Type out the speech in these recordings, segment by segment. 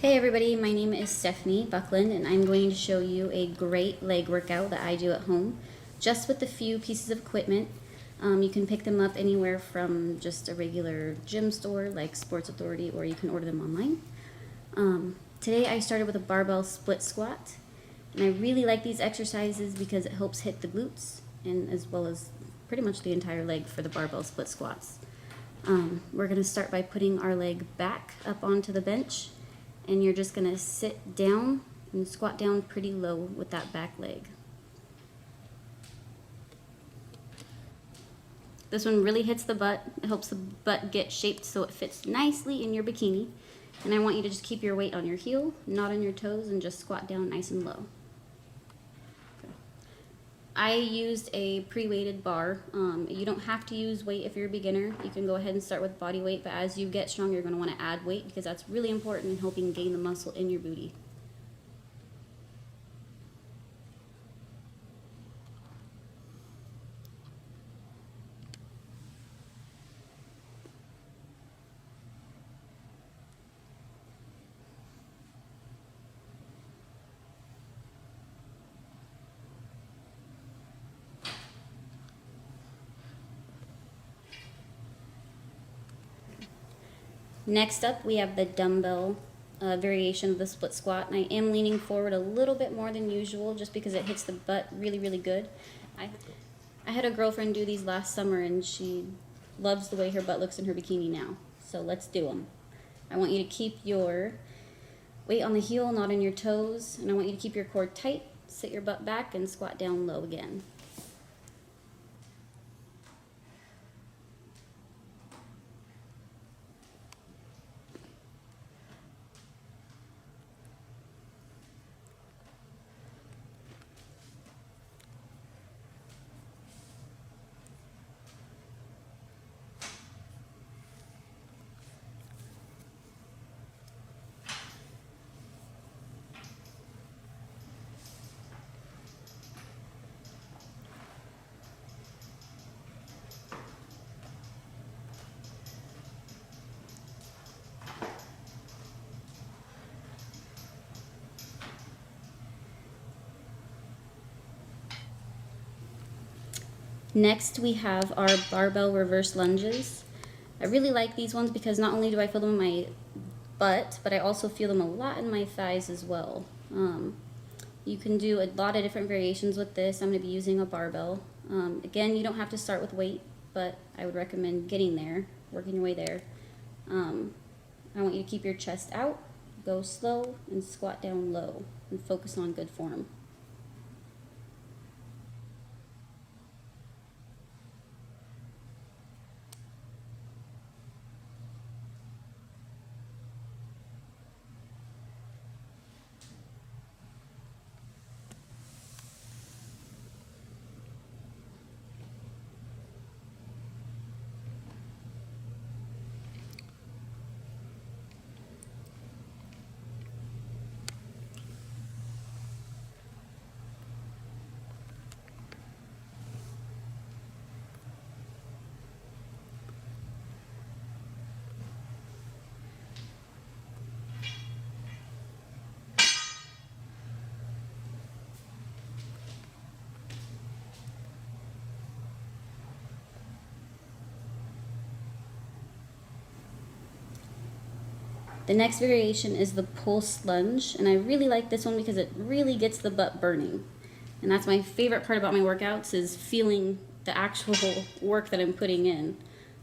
Hey everybody, my name is Stephanie Buckland and I'm going to show you a great leg workout that I do at home just with a few pieces of equipment. You can pick them up anywhere from just a regular gym store like Sports Authority, or you can order them online. Today I started with a barbell split squat, and I really like these exercises because it helps hit the glutes and as well as pretty much the entire leg for the barbell split squats. We're going to start by putting our leg back up onto the bench, and you're just going to sit down and squat down pretty low with that back leg. This one really hits the butt. It helps the butt get shaped so it fits nicely in your bikini. And I want you to just keep your weight on your heel, not on your toes, and just squat down nice and low. I used a pre-weighted bar. You don't have to use weight if you're a beginner. You can go ahead and start with body weight, but as you get strong, you're going to want to add weight because that's really important in helping gain the muscle in your booty. Next up, we have the dumbbell variation of the split squat, and I am leaning forward a little bit more than usual just because it hits the butt really, really good. I had a girlfriend do these last summer, and she loves the way her butt looks in her bikini now. So let's do them. I want you to keep your weight on the heel, not on your toes, and I want you to keep your core tight, sit your butt back, and squat down low again. Next, we have our barbell reverse lunges. I really like these ones because not only do I feel them in my butt, but I also feel them a lot in my thighs as well. You can do a lot of different variations with this. I'm going to be using a barbell. Again, you don't have to start with weight, but I would recommend getting there, working your way there. I want you to keep your chest out, go slow, and squat down low, and focus on good form. The next variation is the pulse lunge, and I really like this one because it really gets the butt burning. And that's my favorite part about my workouts, is feeling the actual work that I'm putting in.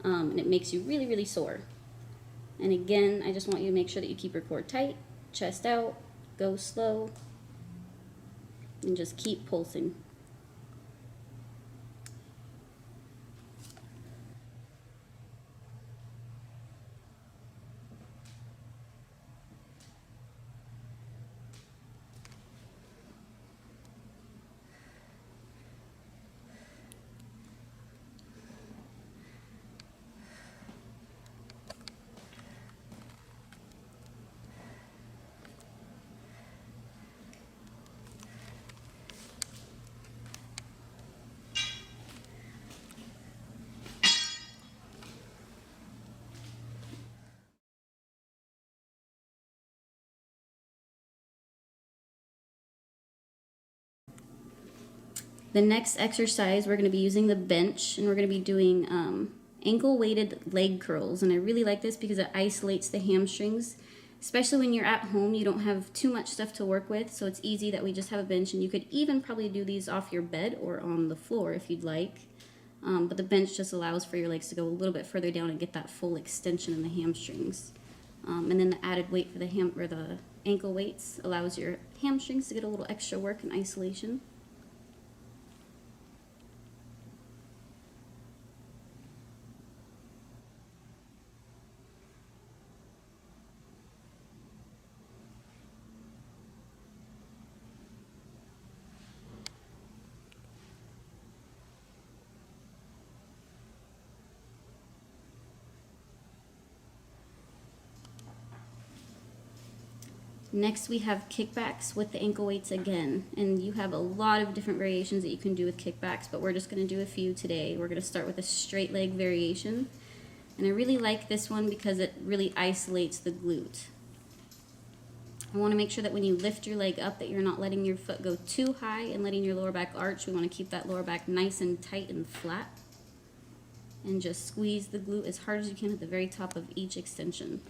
And it makes you really, really sore. And again, I just want you to make sure that you keep your core tight, chest out, go slow, and just keep pulsing. The next exercise, we're going to be using the bench, and we're going to be doing ankle weighted leg curls. And I really like this because it isolates the hamstrings, especially when you're at home. You don't have too much stuff to work with, so it's easy that we just have a bench, and you could even probably do these off your bed or on the floor if you'd like. But the bench just allows for your legs to go a little bit further down and get that full extension in the hamstrings. And then the added weight for the ankle weights allows your hamstrings to get a little extra work and isolation. Next, we have kickbacks with the ankle weights again, and you have a lot of different variations that you can do with kickbacks, but we're just going to do a few today. We're going to start with a straight leg variation, and I really like this one because it really isolates the glute. I want to make sure that when you lift your leg up that you're not letting your foot go too high and letting your lower back arch. We want to keep that lower back nice and tight and flat, and just squeeze the glute as hard as you can at the very top of each extension.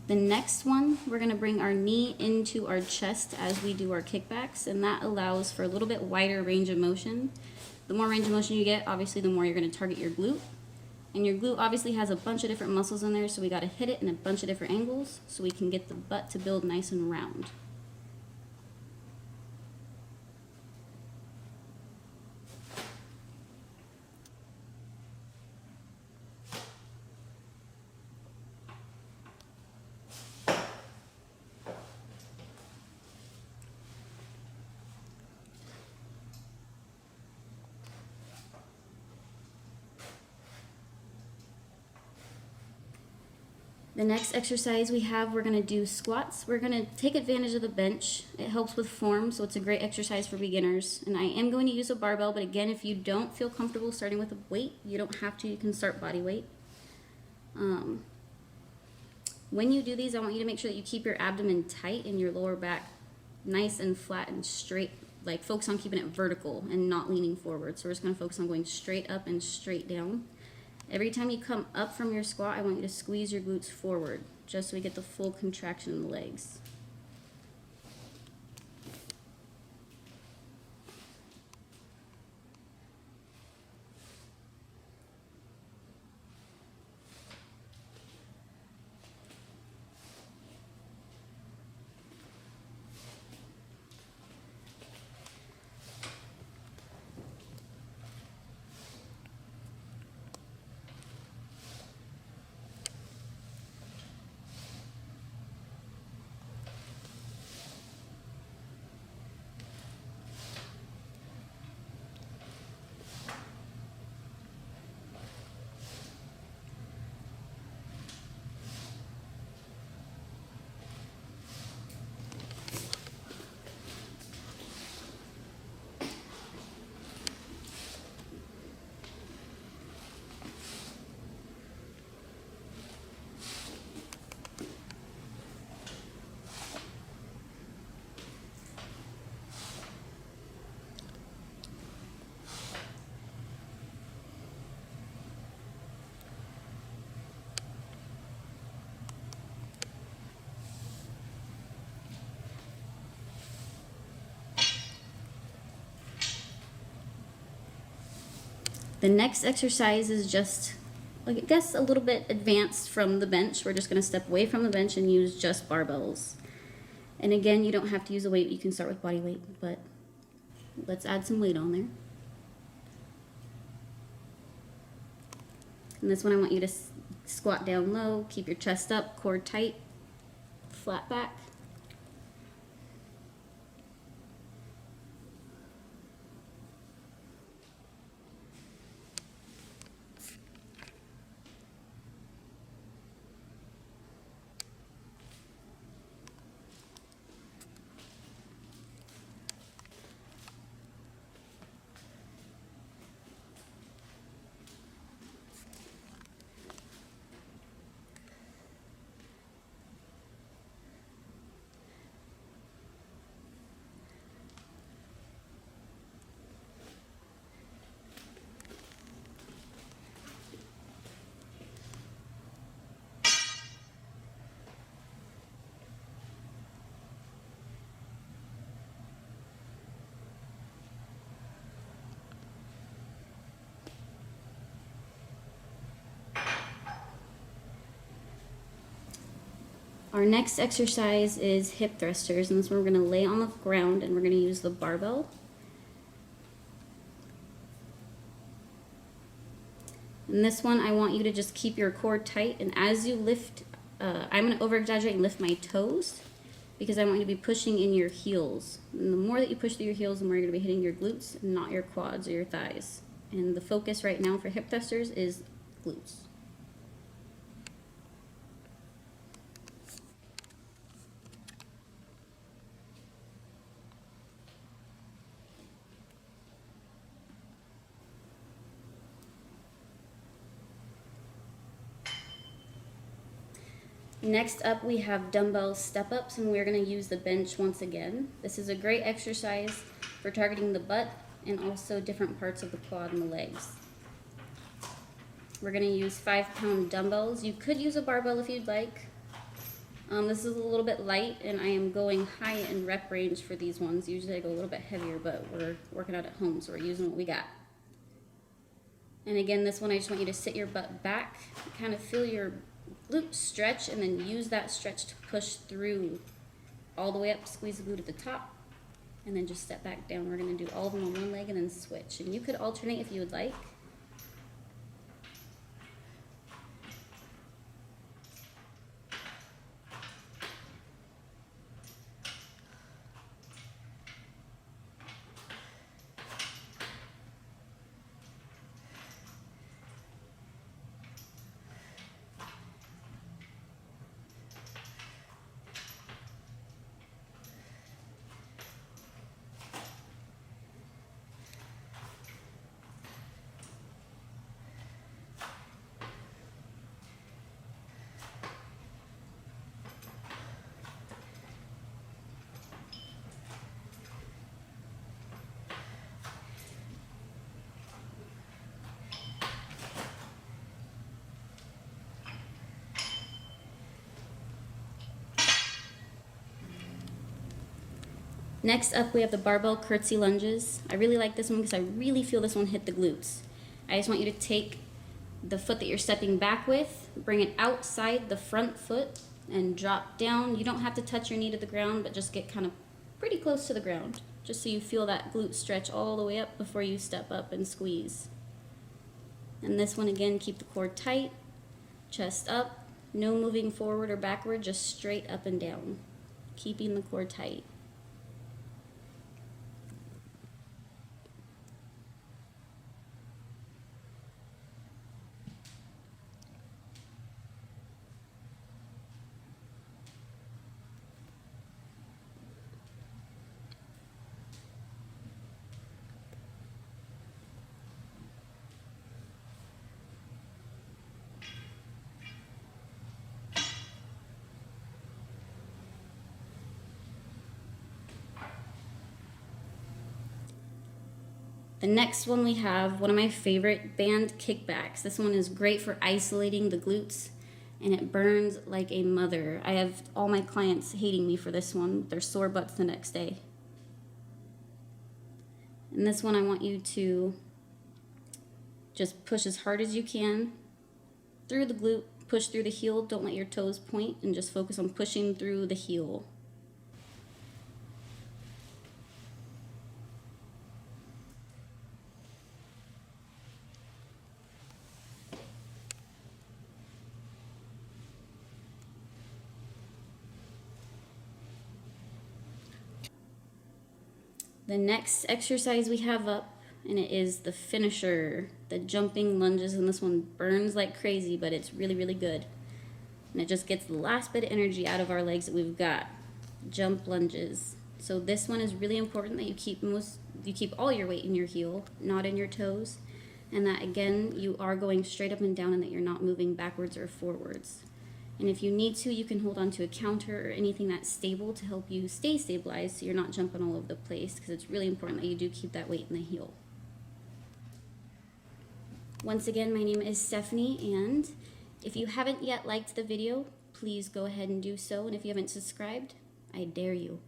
The next one, we're going to bring our knee into our chest as we do our kickbacks, and that allows for a little bit wider range of motion. The more range of motion you get, obviously the more you're going to target your glute. And your glute obviously has a bunch of different muscles in there, so we got to hit it in a bunch of different angles so we can get the butt to build nice and round. The next exercise we're going to do squats. We're going to take advantage of the bench. It helps with form, so it's a great exercise for beginners. And I am going to use a barbell, but again, if you don't feel comfortable starting with a weight, you don't have to. You can start body weight. When you do these, I want you to make sure that you keep your abdomen tight and your lower back nice and flat and straight. Like, focus on keeping it vertical and not leaning forward. So we're just going to focus on going straight up and straight down. Every time you come up from your squat, I want you to squeeze your glutes forward, just so we get the full contraction in the legs. The next exercise is just, I guess, a little bit advanced from the bench. We're just going to step away from the bench and use just barbells. And again, you don't have to use a weight. You can start with body weight, but let's add some weight on there. And this one, I want you to squat down low, keep your chest up, core tight, flat back. Our next exercise is hip thrusters, and this one we're going to lay on the ground and we're going to use the barbell. And this one, I want you to just keep your core tight, and as you lift, I'm going to over-exaggerate and lift my toes because I want you to be pushing in your heels. And the more that you push through your heels, the more you're going to be hitting your glutes, not your quads or your thighs. And the focus right now for hip thrusters is glutes. Next up, we have dumbbell step-ups, and we're going to use the bench once again. This is a great exercise for targeting the butt and also different parts of the quad and the legs. We're going to use 5-pound dumbbells. You could use a barbell if you'd like. This is a little bit light, and I am going high in rep range for these ones. Usually I go a little bit heavier, but we're working out at home, so we're using what we got. And again, this one I just want you to sit your butt back, kind of feel your glute stretch, and then use that stretch to push through all the way up, squeeze the glute at the top, and then just step back down. We're going to do all of them on one leg and then switch. And you could alternate if you would like. Next up, we have the barbell curtsy lunges. I really like this one because I really feel this one hit the glutes. I just want you to take the foot that you're stepping back with, bring it outside the front foot, and drop down. You don't have to touch your knee to the ground, but just get kind of pretty close to the ground, just so you feel that glute stretch all the way up before you step up and squeeze. And this one, again, keep the core tight, chest up, no moving forward or backward, just straight up and down, keeping the core tight. The next one we have one of my favorite band kickbacks. This one is great for isolating the glutes, and it burns like a mother. I have all my clients hating me for this one. They're sore butts the next day. And this one I want you to just push as hard as you can through the glute, push through the heel. Don't let your toes point, and just focus on pushing through the heel. The next exercise we have up, and it is the finisher, the jumping lunges, and this one burns like crazy, but it's really, really good. And it just gets the last bit of energy out of our legs that we've got. Jump lunges. So this one is really important that you keep all your weight in your heel, not in your toes, and that again you are going straight up and down, and that you're not moving backwards or forwards. And if you need to, you can hold on to a counter or anything that's stable to help you stay stabilized so you're not jumping all over the place, because it's really important that you do keep that weight in the heel. Once again, my name is Stephanie, and if you haven't yet liked the video, please go ahead and do so. And if you haven't subscribed, I dare you.